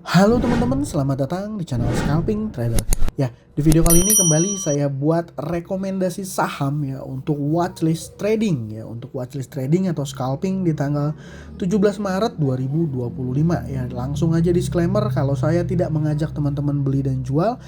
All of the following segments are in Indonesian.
Halo teman-teman, selamat datang di channel Scalping Trader. Ya, di video kali ini kembali saya buat rekomendasi saham ya untuk watchlist trading ya, untuk watchlist trading atau scalping di tanggal 17 Maret 2025 ya. Langsung aja disclaimer kalau saya tidak mengajak teman-teman beli dan jual.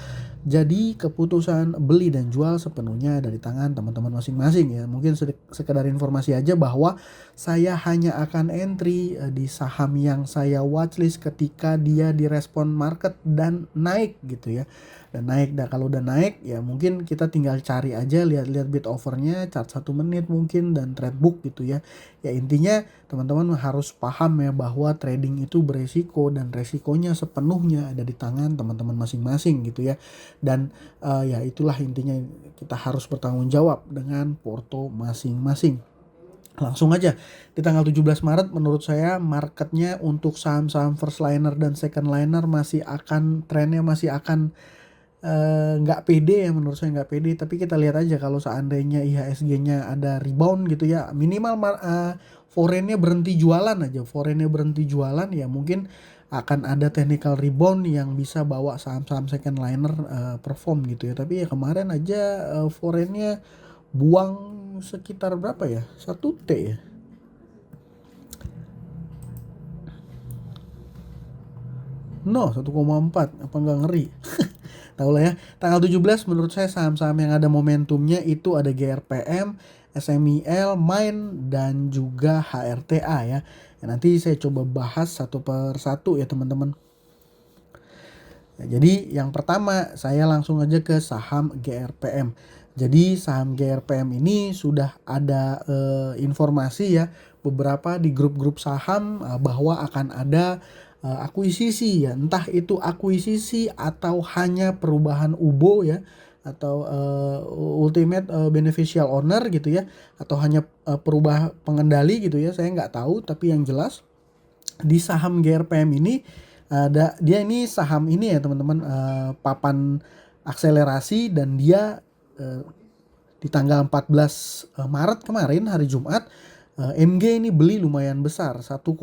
Jadi keputusan beli dan jual sepenuhnya dari tangan teman-teman masing-masing ya. Mungkin sekedar informasi aja bahwa saya hanya akan entry di saham yang saya watchlist ketika dia direspon market dan naik gitu ya. Dan naik, dan kalau udah naik ya mungkin kita tinggal cari aja, lihat-lihat bid overnya, chart 1 menit mungkin, dan trade book gitu ya. Ya intinya teman-teman harus paham ya bahwa trading itu beresiko dan resikonya sepenuhnya ada di tangan teman-teman masing-masing gitu ya. Dan ya itulah intinya, kita harus bertanggung jawab dengan porto masing-masing. Langsung aja di tanggal 17 Maret menurut saya marketnya untuk saham-saham first liner dan second liner masih akan, trennya masih akan nggak pede ya, menurut saya nggak pede. Tapi kita lihat aja kalau seandainya IHSG-nya ada rebound gitu ya, minimal foreignnya berhenti jualan aja, foreignnya berhenti jualan ya, mungkin akan ada technical rebound yang bisa bawa saham-saham second liner perform gitu ya. Tapi ya kemarin aja foreignnya buang sekitar berapa ya, 1T ya. No, 1,4, apa nggak ngeri? Tahu lah ya. Tanggal 17 menurut saya saham-saham yang ada momentumnya itu ada GRPM, SMIL, Main, dan juga HRTA ya. Ya, nanti saya coba bahas satu per satu ya teman-teman. Ya, jadi yang pertama saya langsung aja ke saham GRPM. Jadi saham GRPM ini sudah ada informasi ya beberapa di grup-grup saham bahwa akan ada akuisisi ya, entah itu akuisisi atau hanya perubahan UBO ya, atau ultimate beneficial owner gitu ya, atau hanya perubah pengendali gitu ya, saya nggak tahu. Tapi yang jelas di saham GRPM ini ada, dia ini saham ini ya teman-teman, papan akselerasi, dan dia uh, di tanggal 14 Maret kemarin hari Jumat, MG ini beli lumayan besar 1,6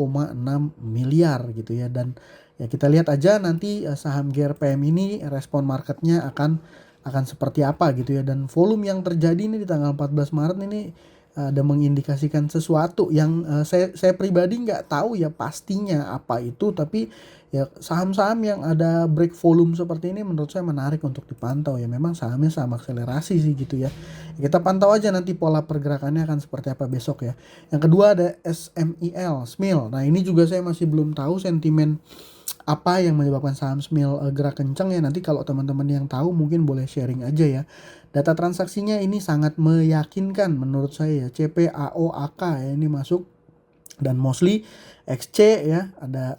miliar gitu ya. Dan ya kita lihat aja nanti saham GRPM ini respon marketnya akan seperti apa gitu ya. Dan volume yang terjadi ini di tanggal 14 Maret ini ada mengindikasikan sesuatu yang saya pribadi nggak tahu ya pastinya apa itu. Tapi ya saham-saham yang ada break volume seperti ini menurut saya menarik untuk dipantau ya. Memang sahamnya saham akselerasi sih gitu ya. Kita pantau aja nanti pola pergerakannya akan seperti apa besok ya. Yang kedua ada SMIL. Nah ini juga saya masih belum tahu sentimen apa yang menyebabkan saham SMIL gerak kencang ya. Nanti kalau teman-teman yang tahu mungkin boleh sharing aja ya. Data transaksinya ini sangat meyakinkan menurut saya ya. CPAOAK ya ini masuk, dan mostly XC ya, ada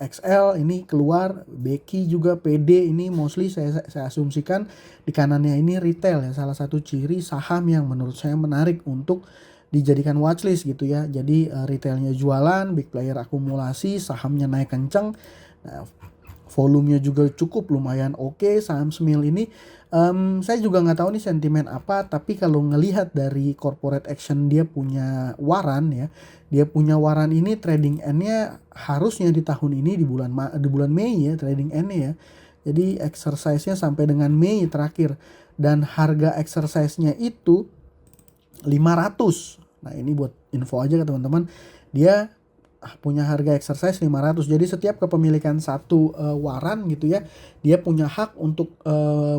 XL ini keluar, Beki juga, PD ini mostly saya asumsikan di kanannya ini retail ya, salah satu ciri saham yang menurut saya menarik untuk dijadikan watchlist gitu ya. Jadi retailnya jualan, big player akumulasi, sahamnya naik kenceng. Nah, volumenya juga cukup lumayan oke saham SMIL ini. Saya juga nggak tahu nih sentimen apa, tapi kalau ngelihat dari corporate action dia punya waran ya, dia punya waran ini trading end-nya harusnya di tahun ini di bulan Mei ya trading end-nya ya. Jadi exercise-nya sampai dengan Mei terakhir, dan harga exercise-nya itu 500. Nah, ini buat info aja ke teman-teman. Dia punya harga exercise 500. Jadi setiap kepemilikan satu waran gitu ya, dia punya hak untuk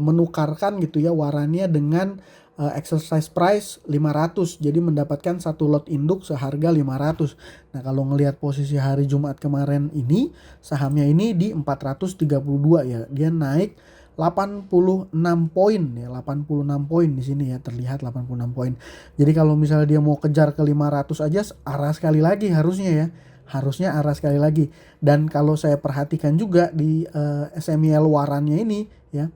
menukarkan gitu ya warannya dengan exercise price 500. Jadi mendapatkan satu lot induk seharga 500. Nah, kalau ngelihat posisi hari Jumat kemarin ini, sahamnya ini di 432 ya. Dia naik 86 poin ya, 86 poin di sini ya, terlihat 86 poin. Jadi kalau misalnya dia mau kejar ke 500 aja, arah sekali lagi harusnya ya. Harusnya arah sekali lagi. Dan kalau saya perhatikan juga di SMIL warannya ini ya,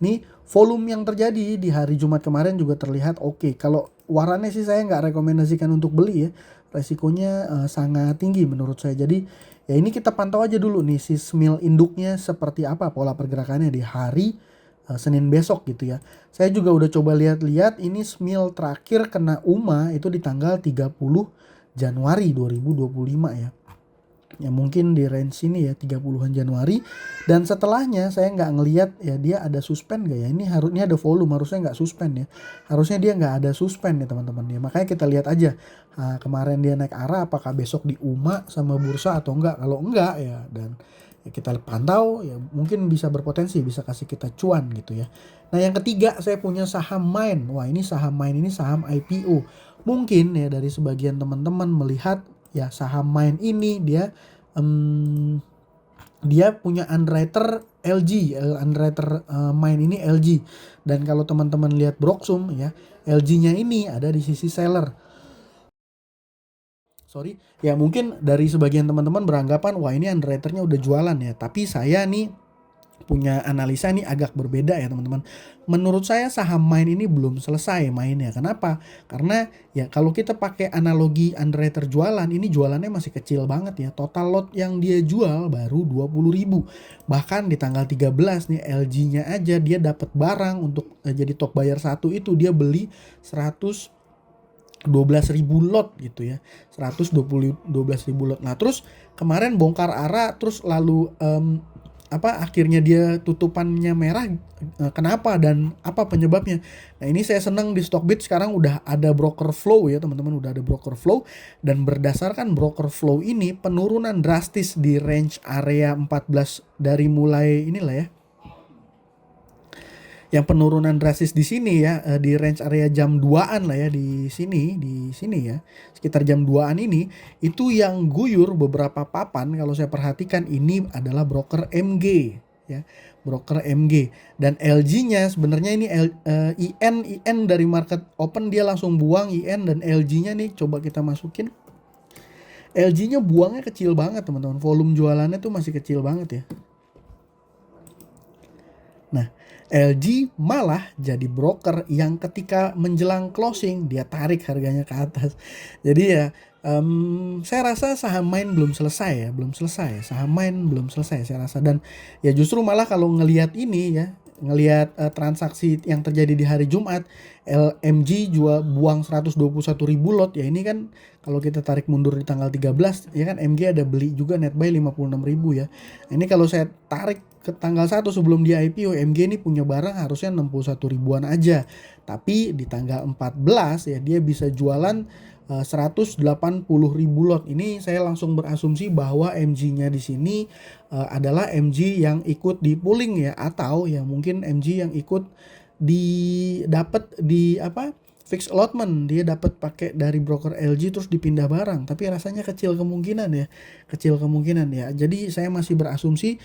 ini volume yang terjadi di hari Jumat kemarin juga terlihat oke. Kalau warannya sih saya nggak rekomendasikan untuk beli ya, resikonya sangat tinggi menurut saya. Jadi ya ini kita pantau aja dulu nih si SMIL induknya seperti apa pola pergerakannya di hari Senin besok gitu ya. Saya juga udah coba lihat-lihat, ini SMIL terakhir kena UMA itu di tanggal 30 Januari 2025 ya. ya mungkin di range ini ya 30-an Januari, dan setelahnya saya nggak ngelihat ya dia ada suspend gak ya. Ini harusnya ada volume, harusnya nggak suspend ya, harusnya dia nggak ada suspend ya teman-teman ya. Makanya kita lihat aja kemarin dia naik arah, apakah besok di UMA sama bursa atau enggak. Kalau enggak ya, dan ya kita pantau ya, mungkin bisa berpotensi bisa kasih kita cuan gitu ya. Nah yang ketiga saya punya saham Main. Wah ini saham Main ini saham IPO. Mungkin ya dari sebagian teman-teman melihat ya saham Main ini dia punya underwriter LG, underwriter Main ini LG. Dan kalau teman-teman lihat Broksum ya, LG-nya ini ada di sisi seller. Sorry, ya mungkin dari sebagian teman-teman beranggapan wah ini underwriternya udah jualan ya. Tapi saya nih punya analisa ini agak berbeda ya teman-teman. Menurut saya saham Main ini belum selesai mainnya. Kenapa? Karena ya kalau kita pakai analogi underwriter jualan, ini jualannya masih kecil banget ya. Total lot yang dia jual baru 20.000. Bahkan di tanggal 13 nih LG-nya aja dia dapat barang untuk jadi top buyer 1 itu dia beli 12.000 lot gitu ya, 12.000 lot. Nah terus kemarin bongkar arah, terus lalu akhirnya dia tutupannya merah. Kenapa dan apa penyebabnya? Nah ini saya senang di Stockbit sekarang udah ada broker flow ya teman-teman, udah ada broker flow, dan berdasarkan broker flow ini penurunan drastis di range area 14 dari mulai inilah ya. Yang penurunan drastis di sini ya, di range area jam 2-an lah ya, di sini ya, sekitar jam 2-an ini, itu yang guyur beberapa papan kalau saya perhatikan ini adalah broker MG ya, broker MG. Dan LG-nya sebenarnya ini IN dari market open dia langsung buang IN, dan LG-nya nih coba kita masukin. LG-nya buangnya kecil banget teman-teman, volume jualannya tuh masih kecil banget ya. Nah, LG malah jadi broker yang ketika menjelang closing dia tarik harganya ke atas. Jadi ya saya rasa saham Main belum selesai ya, saham Main belum selesai saya rasa. Dan ya justru malah kalau ngelihat ini ya, ngelihat transaksi yang terjadi di hari Jumat, LMG jual buang 121.000 lot ya, ini kan kalau kita tarik mundur di tanggal 13 ya kan MG ada beli juga net buy 56.000 ya. Ini kalau saya tarik ke tanggal 1 sebelum dia IPO, MG ini punya barang harusnya 61 ribuan aja. Tapi di tanggal 14 ya dia bisa jualan 180.000 lot. Ini saya langsung berasumsi bahwa MG-nya di sini adalah MG yang ikut di pooling ya, atau ya mungkin MG yang ikut dapat di fixed allotment, dia dapat pakai dari broker LG terus dipindah barang. Tapi rasanya kecil kemungkinan ya. Jadi saya masih berasumsi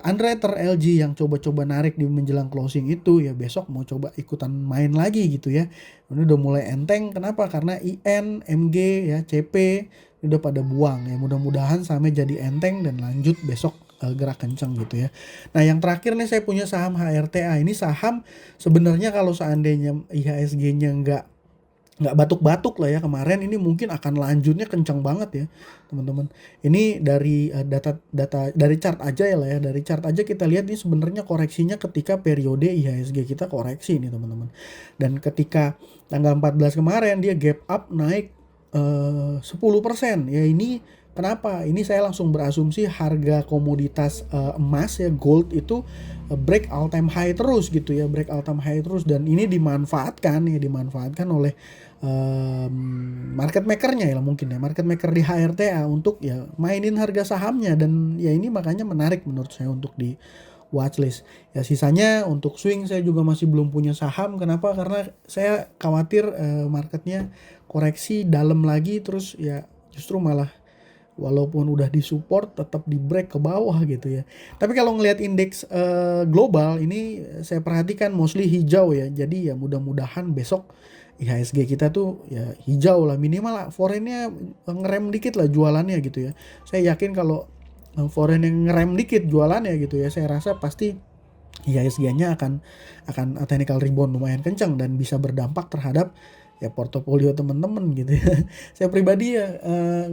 underwriter LG yang coba-coba narik di menjelang closing itu ya besok mau coba ikutan main lagi gitu ya. Ini udah mulai enteng. Kenapa? Karena IN, MG ya, CP udah pada buang ya. Mudah-mudahan sampai jadi enteng dan lanjut besok gerak kencang gitu ya. Nah yang terakhir nih saya punya saham HRTA. Ini saham sebenarnya kalau seandainya IHSG-nya nggak batuk-batuk lah ya kemarin, ini mungkin akan lanjutnya kencang banget ya teman-teman. Ini dari data dari chart aja ya lah ya, dari chart aja kita lihat ini sebenarnya koreksinya ketika periode IHSG kita koreksi nih teman-teman. Dan ketika tanggal 14 kemarin dia gap up naik 10% ya. Ini kenapa? Ini saya langsung berasumsi harga komoditas emas ya, gold itu break all time high terus gitu ya, break all time high terus, dan ini dimanfaatkan oleh market makernya ya mungkin ya, market maker di HRTA untuk ya mainin harga sahamnya. Dan ya ini makanya menarik menurut saya untuk di watchlist. Ya sisanya untuk swing saya juga masih belum punya saham. Kenapa? Karena saya khawatir marketnya koreksi dalam lagi terus ya, justru malah walaupun udah disupport tetap di break ke bawah gitu ya. Tapi kalau ngelihat indeks global ini saya perhatikan mostly hijau ya. Jadi ya mudah-mudahan besok IHSG kita tuh ya hijau lah, minimal lah foreign-nya ngerem dikit lah jualannya gitu ya. Saya yakin kalau foreign yang ngerem dikit jualannya gitu ya, saya rasa pasti IHSG-nya akan technical rebound lumayan kencang dan bisa berdampak terhadap ya portofolio teman-teman gitu ya. Saya pribadi ya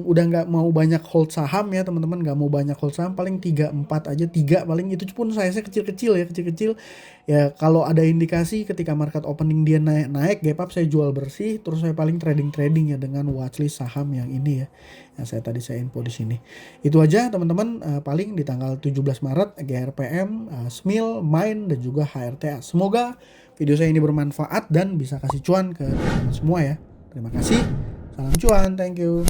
udah nggak mau banyak hold saham ya teman-teman, nggak mau banyak hold saham, paling 3 4 aja, 3 paling, itu pun saya kecil-kecil ya, kecil-kecil. Ya kalau ada indikasi ketika market opening dia naik gap up, saya jual bersih, terus saya paling trading ya dengan watchlist saham yang ini ya. Yang saya info di sini. Itu aja teman-teman, paling di tanggal 17 Maret GRPM, SMIL, MIND dan juga HRTA. Semoga video saya ini bermanfaat dan bisa kasih cuan ke teman-teman semua ya. Terima kasih. Salam cuan, thank you.